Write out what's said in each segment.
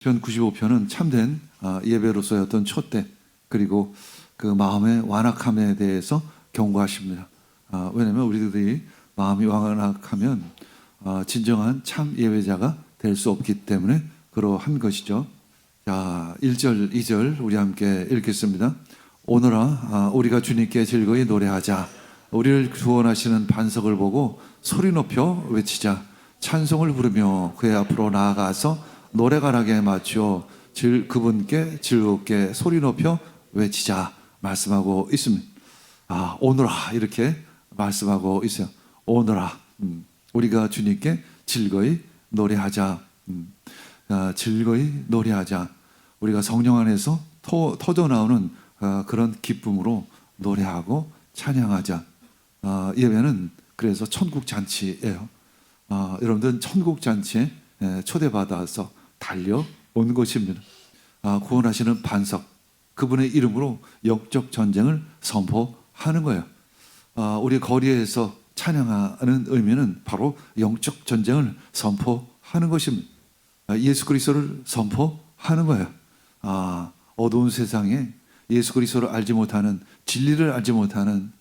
편 95편은 참된 예배로서의 어떤 촛대, 그리고 그 마음의 완악함에 대해서 경고하십니다. 왜냐하면 우리들이 마음이 완악하면 진정한 참 예배자가 될 수 없기 때문에 그러한 것이죠. 자, 1절, 2절 우리 함께 읽겠습니다. 오너라, 우리가 주님께 즐거이 노래하자. 우리를 구원하시는 반석을 보고 소리 높여 외치자. 찬송을 부르며 그의 앞으로 나아가서 노래가락에 맞추어 그분께 즐겁게 소리 높여 외치자 말씀하고 있습니다. 오너라 이렇게 말씀하고 있어요. 오너라, 우리가 주님께 즐거이 노래하자. 즐거이 노래하자. 우리가 성령 안에서 터져나오는 그런 기쁨으로 노래하고 찬양하자. 예배는 그래서 천국잔치예요. 여러분들은 천국잔치에 초대받아서 달려온 것입니다. 구원하시는 반석, 그분의 이름으로 영적 전쟁을 선포하는 거예요. 우리 거리에서 찬양하는 의미는 바로 영적 전쟁을 선포하는 것입니다. 예수 그리스도를 선포하는 거예요. 어두운 세상에 예수 그리스도를 알지 못하는, 진리를 알지 못하는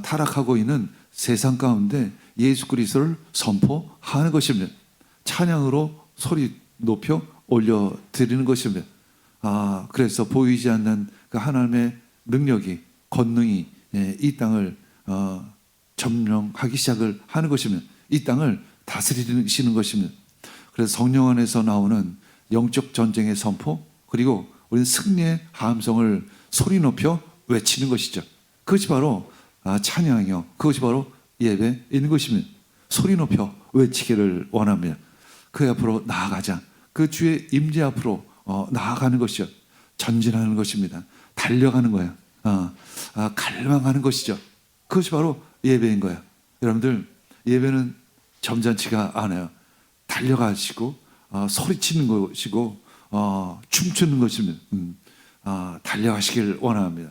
타락하고 있는 세상 가운데 예수 그리스도를 선포하는 것입니다. 찬양으로 소리 높여 올려드리는 것입니다. 그래서 보이지 않는 그 하나님의 능력이, 권능이 이 땅을 점령하기 시작을 하는 것입니다. 이 땅을 다스리시는 것입니다. 그래서 성령 안에서 나오는 영적 전쟁의 선포, 그리고 우리는 승리의 함성을 소리 높여 외치는 것이죠. 그것이 바로 찬양이요, 그것이 바로 예배인 것입니다. 소리 높여 외치기를 원합니다. 그 앞으로 나아가자. 그 주의 임재 앞으로 나아가는 것이죠. 전진하는 것입니다. 달려가는 거예요. 갈망하는 것이죠. 그것이 바로 예배인 거예요. 여러분들, 예배는 점잖지가 않아요. 달려가시고 소리치는 것이고 춤추는 것입니다. 달려가시기를 원합니다.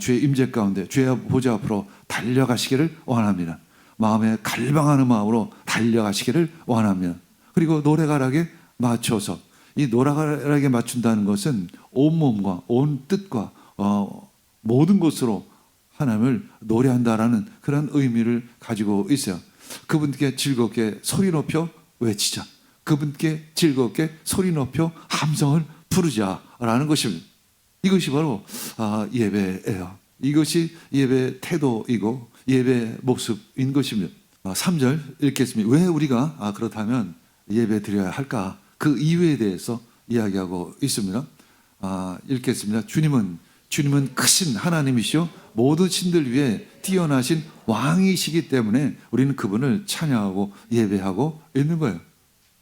주의 임재 가운데 주의 보좌 앞으로 달려가시기를 원합니다. 마음에 갈망하는 마음으로 달려가시기를 원합니다. 그리고 노래가락에 맞춰서, 이 노래가락에 맞춘다는 것은 온 몸과 온 뜻과 모든 것으로 하나님을 노래한다라는 그런 의미를 가지고 있어요. 그분께 즐겁게 소리 높여 외치자. 그분께 즐겁게 소리 높여 함성을 부르자라는 것입니다. 이것이 바로 예배예요. 이것이 예배 태도이고 예배 모습인 것입니다. 3절 읽겠습니다. 왜 우리가 그렇다면 예배 드려야 할까? 그 이유에 대해서 이야기하고 있습니다. 읽겠습니다. 주님은 크신 하나님이시오 모든 신들 위에 뛰어나신 왕이시기 때문에 우리는 그분을 찬양하고 예배하고 있는 거예요.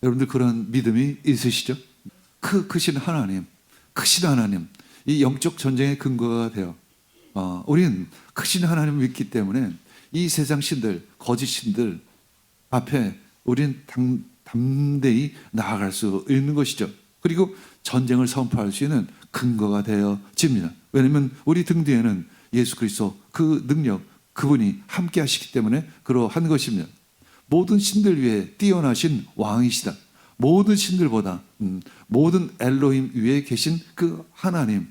여러분들 그런 믿음이 있으시죠? 크신 하나님, 크신 하나님, 이 영적 전쟁의 근거가 돼요. 우리는 크신 하나님을 믿기 때문에 이 세상 신들, 거짓 신들 앞에 우리는 담대히 나아갈 수 있는 것이죠. 그리고 전쟁을 선포할 수 있는 근거가 되어집니다. 왜냐하면 우리 등 뒤에는 예수 그리스도 그 능력, 그분이 함께 하시기 때문에 그러한 것입니다. 모든 신들 위에 뛰어나신 왕이시다. 모든 신들보다 모든 엘로힘 위에 계신 그 하나님,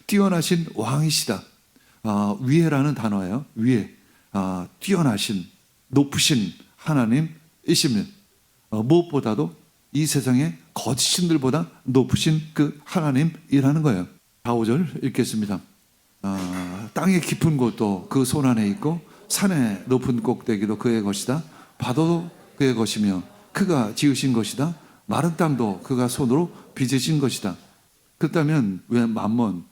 뛰어나신 왕이시다. 위에라는 단어예요. 위에, 뛰어나신, 높으신 하나님이십니다. 무엇보다도 이 세상의 거짓 신들보다 높으신 그 하나님이라는 거예요. 4, 5절 읽겠습니다. 땅의 깊은 곳도 그 손 안에 있고 산의 높은 꼭대기도 그의 것이다. 바다도 그의 것이며 그가 지으신 것이다. 마른 땅도 그가 손으로 빚으신 것이다. 그렇다면 왜 만몬,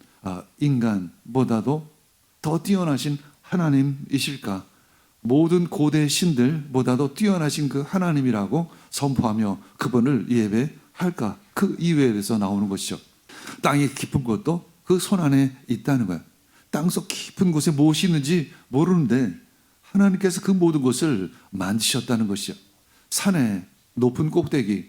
인간보다도 더 뛰어나신 하나님이실까? 모든 고대 신들보다도 뛰어나신 그 하나님이라고 선포하며 그분을 예배할까? 그 이유에서 나오는 것이죠. 땅의 깊은 곳도 그 손 안에 있다는 거예요. 땅속 깊은 곳에 무엇이 있는지 모르는데 하나님께서 그 모든 것을 만드셨다는 것이죠. 산의 높은 꼭대기,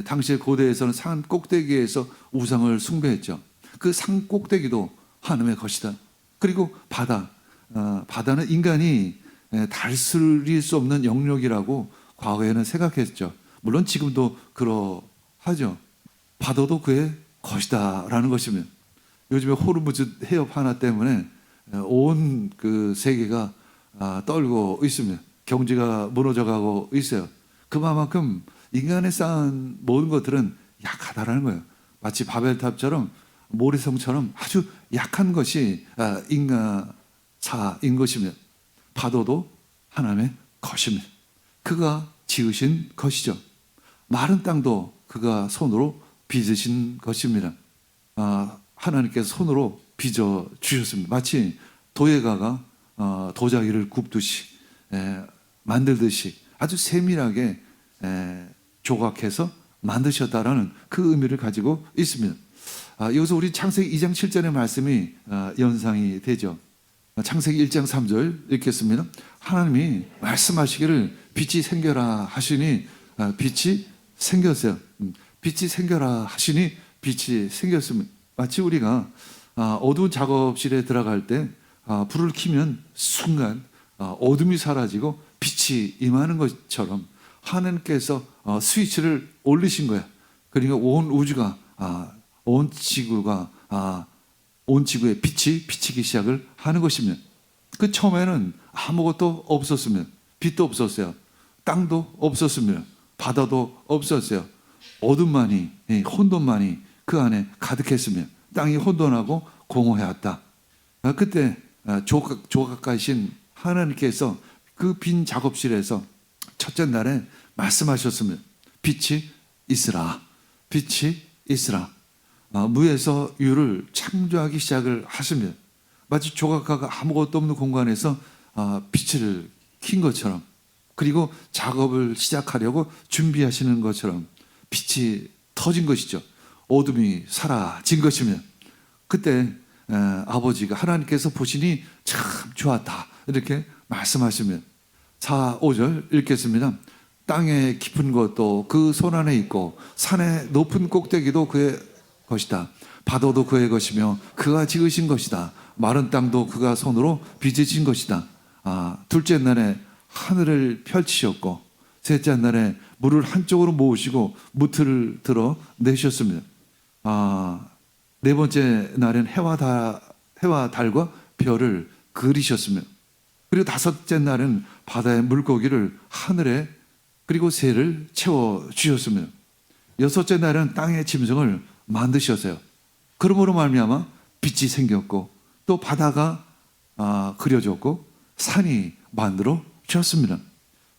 당시의 고대에서는 산 꼭대기에서 우상을 숭배했죠. 그 산 꼭대기도 하나님의 것이다. 그리고 바다는 인간이 다스릴 수 없는 영역이라고 과거에는 생각했죠. 물론 지금도 그러하죠. 받아도 그의 것이다라는 것이면, 요즘에 호르무즈 해협 하나 때문에 온 그 세계가 떨고 있습니다. 경제가 무너져가고 있어요. 그만큼 인간에 쌓은 모든 것들은 약하다라는 거예요. 마치 바벨탑처럼 모래성처럼 아주 약한 것이 인간사인 것이며, 받아도 하나님의 것이며, 그가 지으신 것이죠. 마른 땅도 그가 손으로 빚으신 것입니다. 하나님께서 손으로 빚어 주셨습니다. 마치 도예가가 도자기를 굽듯이 만들듯이 아주 세밀하게 조각해서 만드셨다라는 그 의미를 가지고 있습니다. 여기서 우리 창세기 2장 7절의 말씀이 연상이 되죠. 창세기 1장 3절 읽겠습니다. 하나님이 말씀하시기를 빛이 생겨라 하시니 빛이 생겼어요. 빛이 생겨라 하시니 빛이 생겼습니다. 마치 우리가 어두운 작업실에 들어갈 때 불을 켜면 순간 어둠이 사라지고 빛이 임하는 것처럼 하나님께서 스위치를 올리신 거예요. 그러니까 온 우주가 온 지구가 온 지구에 빛이 비치기 시작을 하는 것입니다. 그 처음에는 아무것도 없었습니다. 빛도 없었어요. 땅도 없었습니다. 바다도 없었어요. 어둠만이, 혼돈만이 그 안에 가득했으며 땅이 혼돈하고 공허해왔다. 그때 조각가신 하나님께서 그 빈 작업실에서 첫째 날에 말씀하셨으면 빛이 있으라. 빛이 있으라. 무에서 유를 창조하기 시작을 하시면 마치 조각가가 아무것도 없는 공간에서 빛을 킨 것처럼, 그리고 작업을 시작하려고 준비하시는 것처럼 빛이 터진 것이죠. 어둠이 사라진 것이며, 그때 아버지가 하나님께서 보시니 참 좋았다 이렇게 말씀하시면 4, 5절 읽겠습니다. 땅의 깊은 것도 그 손 안에 있고 산의 높은 꼭대기도 그의 것이다. 바다도 그의 것이며 그가 지으신 것이다. 마른 땅도 그가 손으로 빚으신 것이다. 둘째 날에 하늘을 펼치셨고 셋째 날에 물을 한쪽으로 모으시고 무틀을 들어 내셨습니다. 네 번째 날엔 해와 달과 별을 그리셨으며, 그리고 다섯째 날은 바다의 물고기를 하늘에 그리고 새를 채워 주셨으며, 여섯째 날은 땅의 짐승을 만드셨어요. 그러므로 말미암아 빛이 생겼고 또 바다가 그려졌고 산이 만들어졌습니다.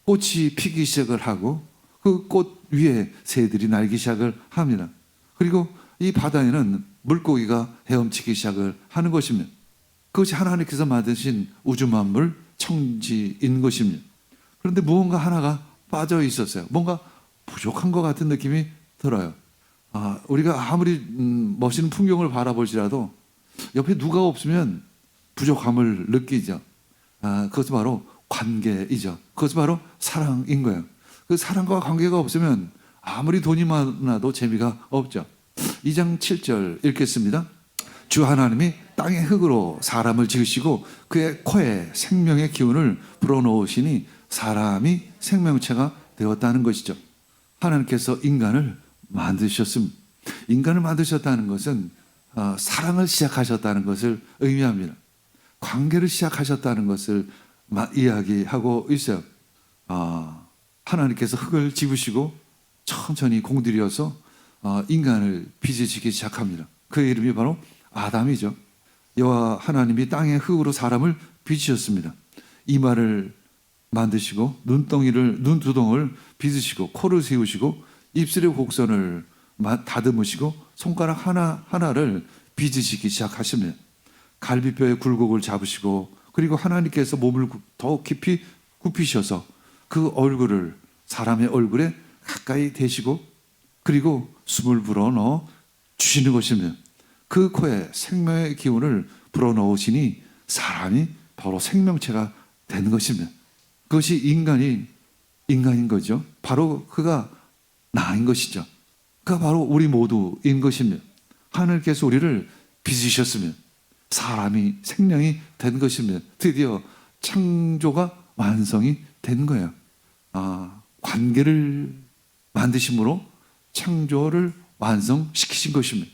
꽃이 피기 시작을 하고 그 꽃 위에 새들이 날기 시작을 합니다. 그리고 이 바다에는 물고기가 헤엄치기 시작을 하는 것입니다. 그것이 하나님께서 만드신 우주 만물 청지인 것입니다. 그런데 무언가 하나가 빠져 있었어요. 뭔가 부족한 것 같은 느낌이 들어요. 우리가 아무리 멋있는 풍경을 바라볼지라도 옆에 누가 없으면 부족함을 느끼죠. 그것이 바로 관계이죠. 그것이 바로 사랑인 거예요. 그 사랑과 관계가 없으면 아무리 돈이 많아도 재미가 없죠. 2장 7절 읽겠습니다. 주 하나님이 땅의 흙으로 사람을 지으시고 그의 코에 생명의 기운을 불어넣으시니 사람이 생명체가 되었다는 것이죠. 하나님께서 인간을 만드셨습니다. 인간을 만드셨다는 것은 사랑을 시작하셨다는 것을 의미합니다. 관계를 시작하셨다는 것을 이야기하고 있어요. 하나님께서 흙을 집으시고 천천히 공들여서 인간을 빚으시기 시작합니다. 그의 이름이 바로 아담이죠. 여호와 하나님이 땅의 흙으로 사람을 빚으셨습니다. 이마를 만드시고 눈두덩을 빚으시고 코를 세우시고 입술의 곡선을 다듬으시고 손가락 하나를 빚으시기 시작하시면 갈비뼈의 굴곡을 잡으시고, 그리고 하나님께서 몸을 더 깊이 굽히셔서 그 얼굴을 사람의 얼굴에 가까이 대시고 그리고 숨을 불어넣어 주시는 것이며 그 코에 생명의 기운을 불어넣으시니 사람이 바로 생명체가 된 것이며, 그것이 인간인 거죠. 바로 그가 나인 것이죠. 그가 바로 우리 모두인 것이며 하늘께서 우리를 빚으셨으며 사람이 생명이 된 것이며 드디어 창조가 완성이 된 거예요. 관계를 만드심으로 창조를 완성시키신 것입니다.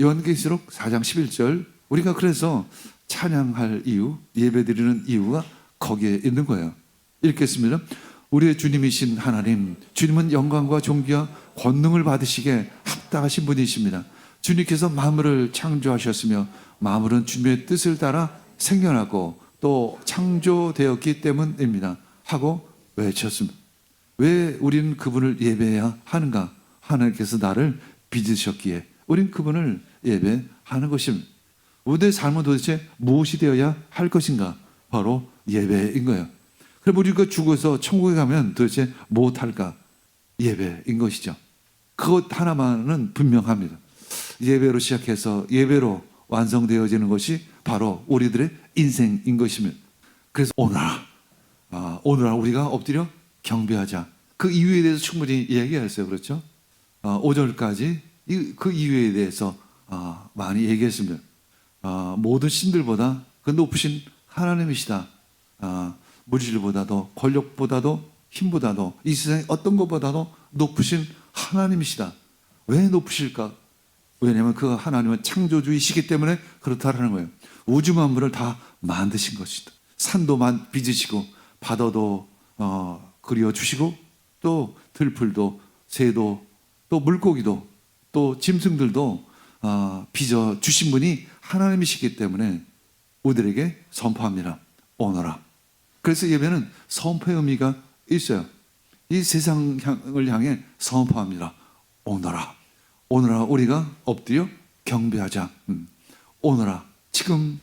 요한계시록 4장 11절, 우리가 그래서 찬양할 이유, 예배드리는 이유가 거기에 있는 거예요. 읽겠습니다. 우리의 주님이신 하나님, 주님은 영광과 존귀와 권능을 받으시기에 합당하신 분이십니다. 주님께서 만물을 창조하셨으며 만물은 주님의 뜻을 따라 생겨나고 또 창조되었기 때문입니다 하고 외쳤습니다. 왜 우리는 그분을 예배해야 하는가? 하나님께서 나를 빚으셨기에 우린 그분을 예배하는 것입니다. 우리의 삶은 도대체 무엇이 되어야 할 것인가? 바로 예배인 거예요. 그럼 우리가 죽어서 천국에 가면 도대체 무엇할까? 예배인 것이죠. 그것 하나만은 분명합니다. 예배로 시작해서 예배로 완성되어지는 것이 바로 우리들의 인생인 것입니다. 그래서 오늘아 우리가 엎드려 경배하자. 그 이유에 대해서 충분히 이야기했어요. 그렇죠? 5절까지 그 이유에 대해서 많이 얘기했습니다. 모든 신들보다 그 높으신 하나님이시다. 물질보다도 권력보다도 힘보다도 이 세상의 어떤 것보다도 높으신 하나님이시다. 왜 높으실까? 왜냐하면 그 하나님은 창조주이시기 때문에 그렇다라는 거예요. 우주 만물을 다 만드신 것이다. 산도 빚으시고 바다도 그려주시고 또 들풀도 새도 또 물고기도 또 짐승들도 빚어주신 분이 하나님이시기 때문에 우리들에게 선포합니다. 오너라. 그래서 예배는 선포의 의미가 있어요. 이 세상을 향해 선포합니다. 오너라. 오너라 우리가 엎드려 경배하자. 오너라 지금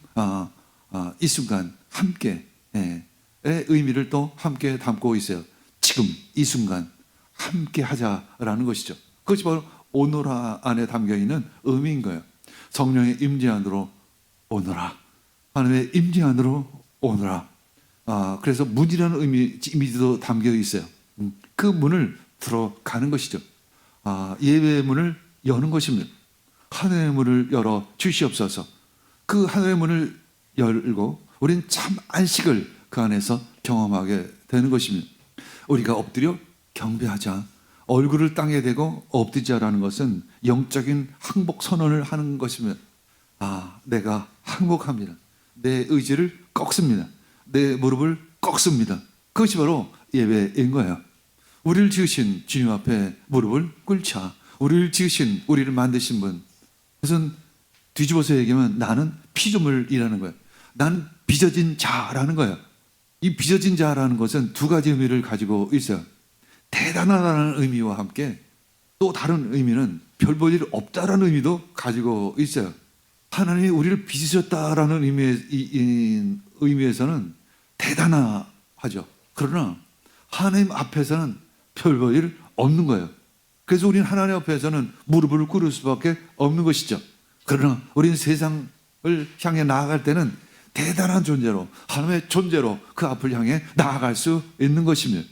이 순간 함께의 의미를 또 함께 담고 있어요. 지금 이 순간 함께 하자라는 것이죠. 그것이 바로 오너라 안에 담겨있는 의미인 거예요. 성령의 임재 안으로 오너라. 하나님의 임재 안으로 오너라. 그래서 문이라는 이미지도 담겨 있어요. 그 문을 들어가는 것이죠. 예배의 문을 여는 것입니다. 하늘의 문을 열어 주시옵소서. 그 하늘의 문을 열고 우리는 참 안식을 그 안에서 경험하게 되는 것입니다. 우리가 엎드려 경배하자. 얼굴을 땅에 대고 엎드리자라는 것은 영적인 항복 선언을 하는 것입니다. 내가 항복합니다. 내 의지를 꺾습니다. 내 무릎을 꺾습니다. 그것이 바로 예배인 거예요. 우리를 지으신 주님 앞에 무릎을 꿇자. 우리를 지으신, 우리를 만드신 분. 그것은 뒤집어서 얘기하면 나는 피조물이라는 거예요. 나는 빚어진 자라는 거예요. 이 빚어진 자라는 것은 두 가지 의미를 가지고 있어요. 대단하다는 의미와 함께 또 다른 의미는 별 볼 일 없다라는 의미도 가지고 있어요. 하나님이 우리를 빚으셨다라는 의미에서는 대단하죠. 그러나 하나님 앞에서는 별 볼 일 없는 거예요. 그래서 우리는 하나님 앞에서는 무릎을 꿇을 수밖에 없는 것이죠. 그러나 우리는 세상을 향해 나아갈 때는 대단한 존재로, 하나님의 존재로 그 앞을 향해 나아갈 수 있는 것입니다.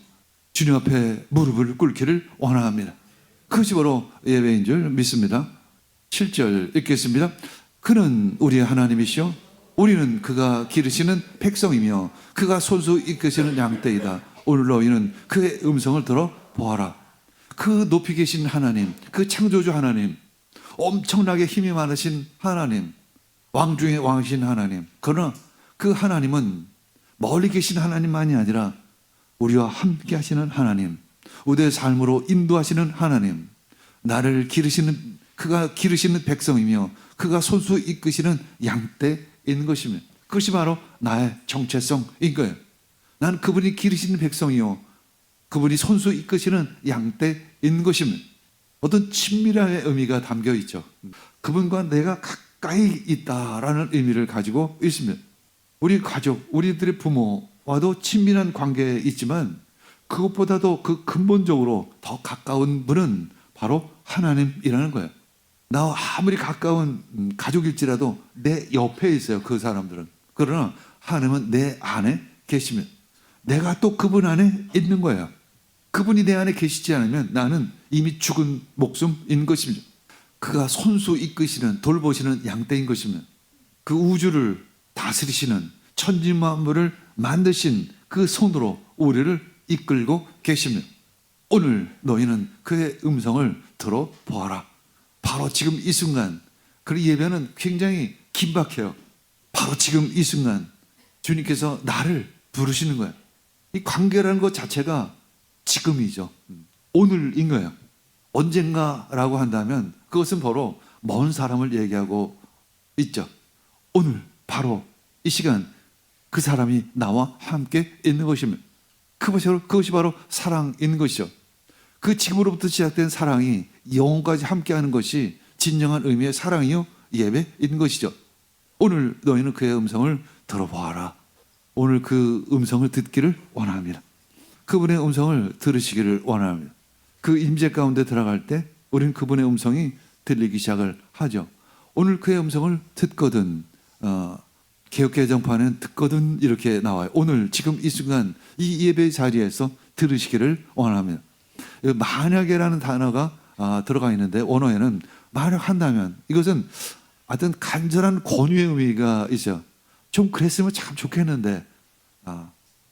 주님 앞에 무릎을 꿇기를 원합니다. 그것이 바로 예배인 줄 믿습니다. 7절 읽겠습니다. 그는 우리의 하나님이시오. 우리는 그가 기르시는 백성이며 그가 손수 이끄시는 양떼이다. 오늘 너희는 그의 음성을 들어 보아라. 그 높이 계신 하나님, 그 창조주 하나님, 엄청나게 힘이 많으신 하나님, 왕 중에 왕이신 하나님. 그러나 그 하나님은 멀리 계신 하나님만이 아니라 우리와 함께 하시는 하나님, 우리의 삶으로 인도하시는 하나님, 나를 기르시는, 그가 기르시는 백성이며 그가 손수 이끄시는 양떼인 것입니다. 그것이 바로 나의 정체성인 거예요. 난 그분이 기르시는 백성이요, 그분이 손수 이끄시는 양떼인 것입니다. 어떤 친밀함의 의미가 담겨 있죠. 그분과 내가 가까이 있다라는 의미를 가지고 있습니다. 우리 가족, 우리들의 부모와도 친밀한 관계에 있지만 그것보다도 그 근본적으로 더 가까운 분은 바로 하나님이라는 거예요. 나와 아무리 가까운 가족일지라도 내 옆에 있어요, 그 사람들은. 그러나 하나님은 내 안에 계시면 내가 또 그분 안에 있는 거예요. 그분이 내 안에 계시지 않으면 나는 이미 죽은 목숨인 것입니다. 그가 손수 이끄시는, 돌보시는 양떼인 것입니다. 그 우주를 다스리시는, 천지만물을 만드신 그 손으로 우리를 이끌고 계십니다. 오늘 너희는 그의 음성을 들어보아라. 바로 지금 이 순간. 그 예배는 굉장히 긴박해요. 바로 지금 이 순간 주님께서 나를 부르시는 거예요. 이 관계라는 것 자체가 지금이죠. 오늘인 거예요. 언젠가라고 한다면 그것은 바로 먼 사람을 얘기하고 있죠. 오늘 바로 이 시간 그 사람이 나와 함께 있는 것이면 그것이 바로 사랑인 것이죠. 그 지금으로부터 시작된 사랑이 영원까지 함께하는 것이 진정한 의미의 사랑이요 예배인 것이죠. 오늘 너희는 그의 음성을 들어보아라. 오늘 그 음성을 듣기를 원합니다. 그분의 음성을 들으시기를 원합니다. 그 임재 가운데 들어갈 때 우리는 그분의 음성이 들리기 시작을 하죠. 오늘 그의 음성을 듣거든, 개역개정판은 듣거든 이렇게 나와요. 오늘 지금 이 순간 이 예배 자리에서 들으시기를 원합니다. 만약에라는 단어가 들어가 있는데 원어에는 만약 한다면 이것은 어떤 간절한 권유의 의미가 있어요. 좀 그랬으면 참 좋겠는데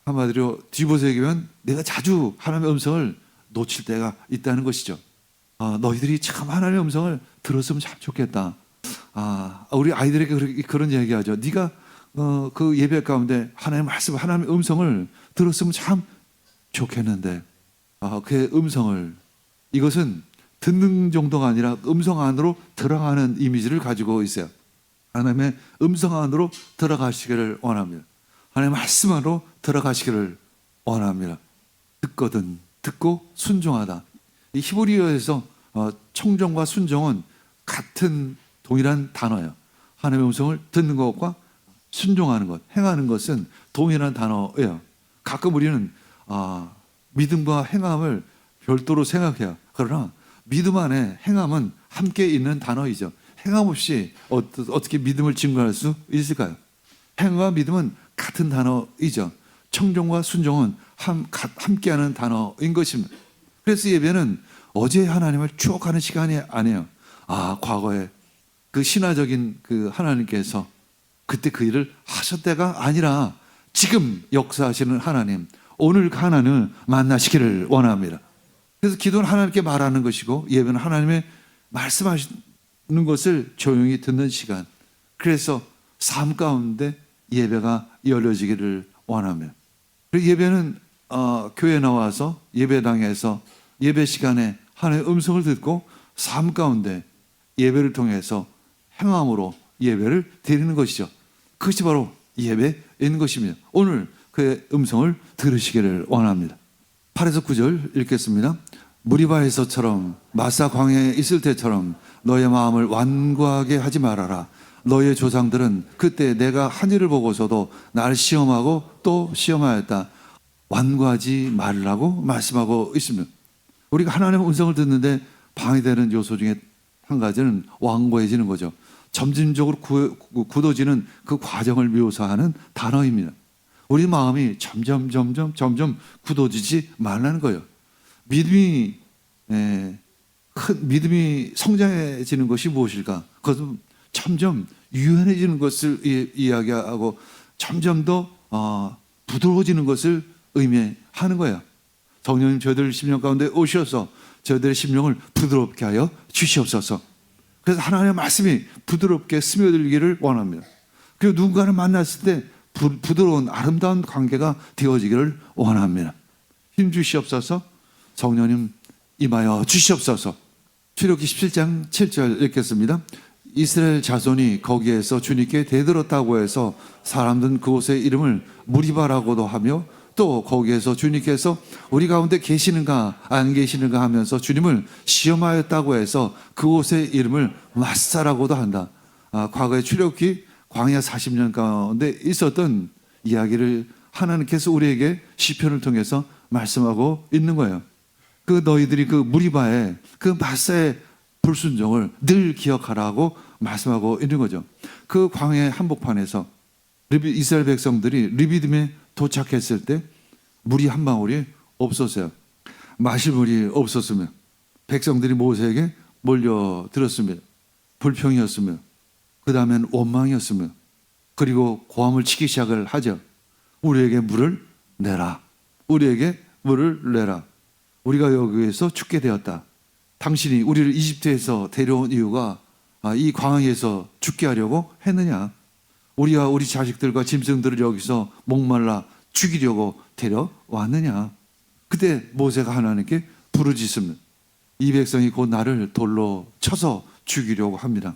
한마디로 뒤집어서 얘기하면 내가 자주 하나님의 음성을 놓칠 때가 있다는 것이죠. 너희들이 참 하나님의 음성을 들었으면 참 좋겠다. 우리 아이들에게 그런 얘기하죠. 네가 그 예배 가운데 하나님의 말씀, 하나님의 음성을 들었으면 참 좋겠는데 그의 음성을, 이것은 듣는 정도가 아니라 음성 안으로 들어가는 이미지를 가지고 있어요. 하나님의 음성 안으로 들어가시기를 원합니다. 하나님의 말씀 안으로 들어가시기를 원합니다. 듣거든, 듣고 순종하다. 이 히브리어에서 청종과 순종은 같은 동일한 단어예요. 하나님의 음성을 듣는 것과 순종하는 것, 행하는 것은 동일한 단어예요. 가끔 우리는 믿음과 행함을 별도로 생각해요. 그러나 믿음 안에 행함은 함께 있는 단어이죠. 행함 없이 어떻게 믿음을 증거할 수 있을까요? 행함과 믿음은 같은 단어이죠. 청종과 순종은 함께하는 단어인 것입니다. 그래서 예배는 어제 하나님을 추억하는 시간이 아니에요. 과거에 그 신화적인 그 하나님께서 그때 그 일을 하셨다가 아니라 지금 역사하시는 하나님, 오늘 그 하나님을 만나시기를 원합니다. 그래서 기도는 하나님께 말하는 것이고 예배는 하나님의 말씀하시는 것을 조용히 듣는 시간. 그래서 삶 가운데 예배가 열려지기를 원합니다. 그리고 예배는 교회에 나와서 예배당에서 예배 시간에 하나님의 음성을 듣고 삶 가운데 예배를 통해서 행함으로 예배를 드리는 것이죠. 그것이 바로 예배인 것입니다. 오늘 그의 음성을 들으시기를 원합니다. 8에서 9절 읽겠습니다. 무리바에서처럼 마사 광야에 있을 때처럼 너의 마음을 완고하게 하지 말아라. 너의 조상들은 그때 내가 한 일을 보고서도 나를 시험하고 또 시험하였다. 완고하지 말라고 말씀하고 있습니다. 우리가 하나님의 음성을 듣는데 방해되는 요소 중에 한 가지는 완고해지는 거죠. 점진적으로 굳어지는 그 과정을 묘사하는 단어입니다. 우리 마음이 점점 굳어지지 말라는 거예요. 믿음이 성장해지는 것이 무엇일까? 그것은 점점 유연해지는 것을 이야기하고 점점 더 부드러워지는 것을 의미하는 거예요. 성령님 저희들 심령 가운데 오셔서 저희들의 심령을 부드럽게 하여 주시옵소서. 그래서 하나님의 말씀이 부드럽게 스며들기를 원합니다. 그리고 누군가를 만났을 때 부드러운 아름다운 관계가 되어지기를 원합니다. 힘 주시옵소서. 성령님 임하여 주시옵소서. 출애굽기 17장 7절 읽겠습니다. 이스라엘 자손이 거기에서 주님께 대들었다고 해서 사람들은 그곳의 이름을 무리바라고도 하며 또 거기에서 주님께서 우리 가운데 계시는가 안 계시는가 하면서 주님을 시험하였다고 해서 그곳의 이름을 마사라고도 한다. 과거에 출애굽기 광야 40년 가운데 있었던 이야기를 하나님께서 우리에게 시편을 통해서 말씀하고 있는 거예요. 그 너희들이 그 무리바의 그 마사의 불순종을 늘 기억하라고 말씀하고 있는 거죠. 그 광야의 한복판에서 이스라엘 백성들이 르비딤에 도착했을 때 물이 한 방울이 없었어요. 마실 물이 없었으며 백성들이 모세에게 몰려들었으며 불평이었으며 그 다음엔 원망이었으며 그리고 고함을 치기 시작을 하죠. 우리에게 물을 내라. 우리에게 물을 내라. 우리가 여기에서 죽게 되었다. 당신이 우리를 이집트에서 데려온 이유가 이 광야에서 죽게 하려고 했느냐? 우리와 우리 자식들과 짐승들을 여기서 목말라 죽이려고 데려왔느냐? 그때 모세가 하나님께 부르짖으면 이 백성이 곧 나를 돌로 쳐서 죽이려고 합니다.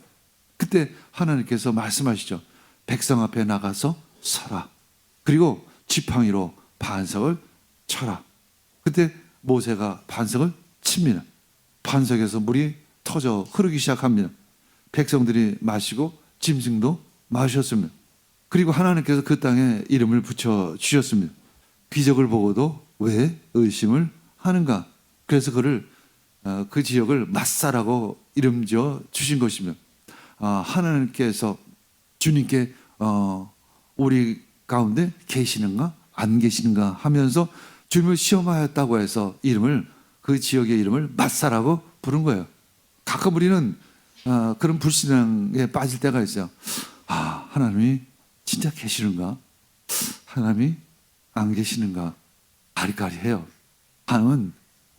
그때 하나님께서 말씀하시죠. 백성 앞에 나가서 서라. 그리고 지팡이로 반석을 쳐라. 그때 모세가 반석을 칩니다. 반석에서 물이 터져 흐르기 시작합니다. 백성들이 마시고 짐승도 마셨습니다. 그리고 하나님께서 그 땅에 이름을 붙여 주셨습니다. 기적을 보고도 왜 의심을 하는가? 그래서 그 지역을 마사라고 이름 지어 주신 것이며, 하나님께서 주님께 우리 가운데 계시는가 안 계시는가 하면서 주님을 시험하였다고 해서 그 지역의 이름을 마사라고 부른 거예요. 가끔 우리는 그런 불신앙에 빠질 때가 있어요. 하나님이 진짜 계시는가? 하나님이 안 계시는가? 아리까리해요. 하나님은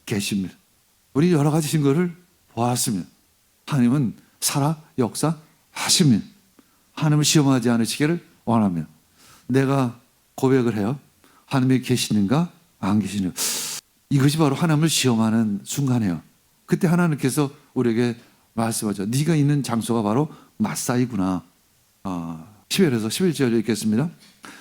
계십니다. 우리 여러 가지 증거를 보았습니다. 하나님은 살아 역사하십니다. 하나님을 시험하지 않으시기를 원합니다. 내가 고백을 해요. 하나님이 계시는가 안 계시는가? 이것이 바로 하나님을 시험하는 순간이에요. 그때 하나님께서 우리에게 말씀하죠. 네가 있는 장소가 바로 마사이구나. 10절에서 11절 읽겠습니다.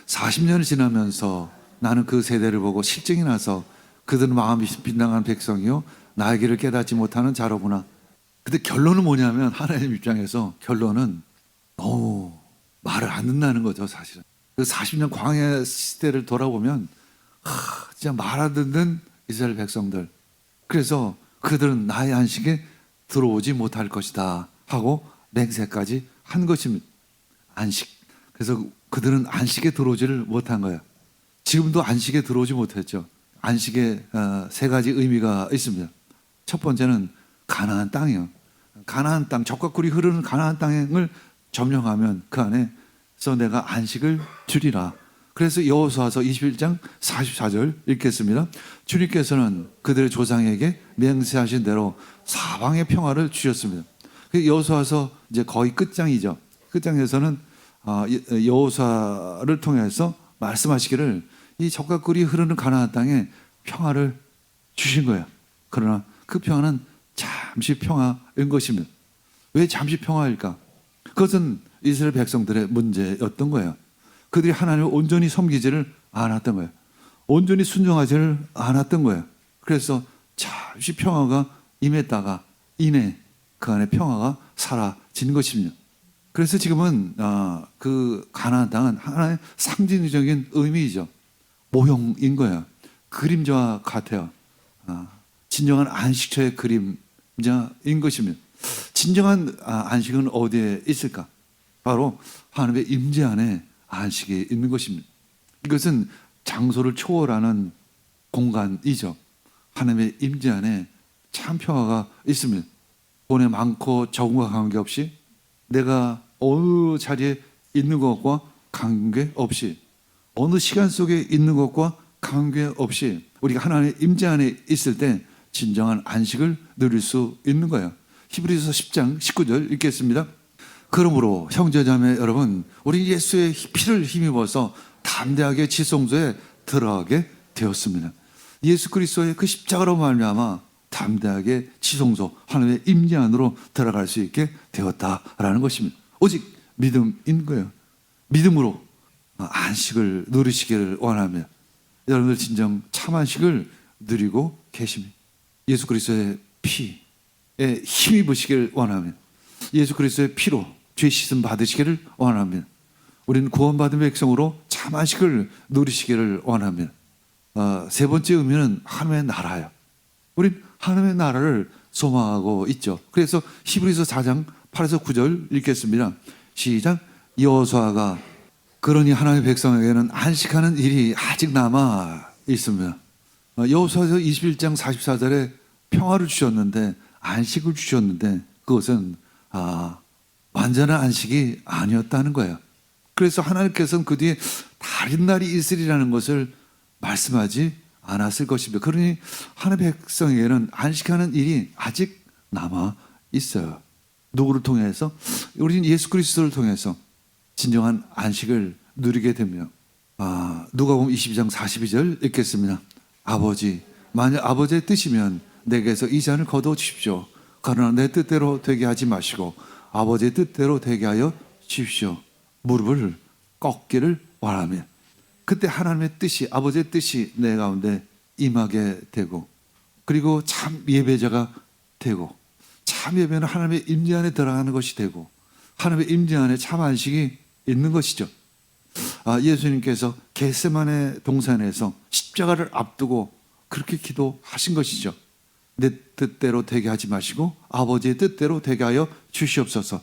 40년이 지나면서 나는 그 세대를 보고 실증이 나서 그들은 마음이 빈당한 백성이요 나의 길을 깨닫지 못하는 자로구나. 근데 결론은 뭐냐면 하나님 입장에서 결론은 너무 말을 안 듣는다는 거죠. 사실은 그 40년 광야 시대를 돌아보면 진짜 말 안 듣는 이스라엘 백성들. 그래서 그들은 나의 안식에 들어오지 못할 것이다 하고 맹세까지 한 것입니다. 안식. 그래서 그들은 안식에 들어오지를 못한 거예요. 지금도 안식에 들어오지 못했죠. 안식에 세 가지 의미가 있습니다. 첫 번째는 가나안 땅이요. 가나안 땅, 적과 꿀이 흐르는 가나안 땅을 점령하면 그 안에서 내가 안식을 주리라. 그래서 여호수아서 21장 44절 읽겠습니다. 주님께서는 그들의 조상에게 맹세하신 대로 사방의 평화를 주셨습니다. 여호수아서 이제 거의 끝장이죠. 끝장에서는 여호수아를 통해서 말씀하시기를 이 적과 꿀이 흐르는 가나안 땅에 평화를 주신 거예요. 그러나 그 평화는 잠시 평화인 것입니다. 왜 잠시 평화일까? 그것은 이스라엘 백성들의 문제였던 거예요. 그들이 하나님을 온전히 섬기지를 않았던 거예요. 온전히 순종하지를 않았던 거예요. 그래서 잠시 평화가 임했다가 이내 그 안에 평화가 사라진 것입니다. 그래서 지금은 그 가나안 땅은 하나의 상징적인 의미이죠. 모형인 거예요. 그림자와 같아요. 진정한 안식처의 그림자인 것입니다. 진정한 안식은 어디에 있을까? 바로 하나님의 임재 안에 안식이 있는 것입니다. 이것은 장소를 초월하는 공간이죠. 하나님의 임재 안에 참 평화가 있습니다. 돈에 많고 적음과 관계없이 내가 어느 자리에 있는 것과 관계없이 어느 시간 속에 있는 것과 관계없이 우리가 하나님의 임재 안에 있을 때 진정한 안식을 누릴 수 있는 거예요. 히브리서 10장 19절 읽겠습니다. 그러므로 형제자매 여러분, 우리 예수의 피를 힘입어서 담대하게 지성소에 들어가게 되었습니다. 예수 그리스도의 그 십자가로 말미암아 담대하게 지성소 하나님의 임재 안으로 들어갈 수 있게 되었다라는 것입니다. 오직 믿음인 거예요. 믿음으로 안식을 누리시기를 원합니다. 여러분들 진정 참 안식을 누리고 계십니다. 예수 그리스도의 피에 힘입으시기를 원합니다. 예수 그리스도의 피로 죄 씻음 받으시기를 원합니다. 우리는 구원받은 백성으로 참 안식을 누리시기를 원합니다. 세 번째 의미는 하나님의 나라예요. 우린 하나님의 나라를 소망하고 있죠. 그래서 히브리서 4장 8에서 9절 읽겠습니다. 시작. 여호수아가 그러니 하나님의 백성에게는 안식하는 일이 아직 남아 있습니다. 여호수아서 21장 44절에 평화를 주셨는데 안식을 주셨는데 그것은 완전한 안식이 아니었다는 거예요. 그래서 하나님께서는 그 뒤에 다른 날이 있으리라는 것을 말씀하지 않았을 것입니다. 그러니 하나님의 백성에게는 안식하는 일이 아직 남아 있어요. 누구를 통해서? 우리는 예수 그리스도를 통해서 진정한 안식을 누리게 됩니다. 누가복음 22장 42절 읽겠습니다. 아버지, 만약 아버지의 뜻이면 내게서 이 잔을 거두어 주십시오. 그러나 내 뜻대로 되게 하지 마시고 아버지의 뜻대로 되게 하여 주십시오. 무릎을 꺾기를 원하며 그때 하나님의 뜻이, 아버지의 뜻이 내 가운데 임하게 되고, 그리고 참 예배자가 되고, 참 예배는 하나님의 임재 안에 들어가는 것이 되고, 하나님의 임재 안에 참 안식이 있는 것이죠. 예수님께서 겟세마네 동산에서 십자가를 앞두고 그렇게 기도하신 것이죠. 내 뜻대로 되게 하지 마시고 아버지의 뜻대로 되게 하여 주시옵소서.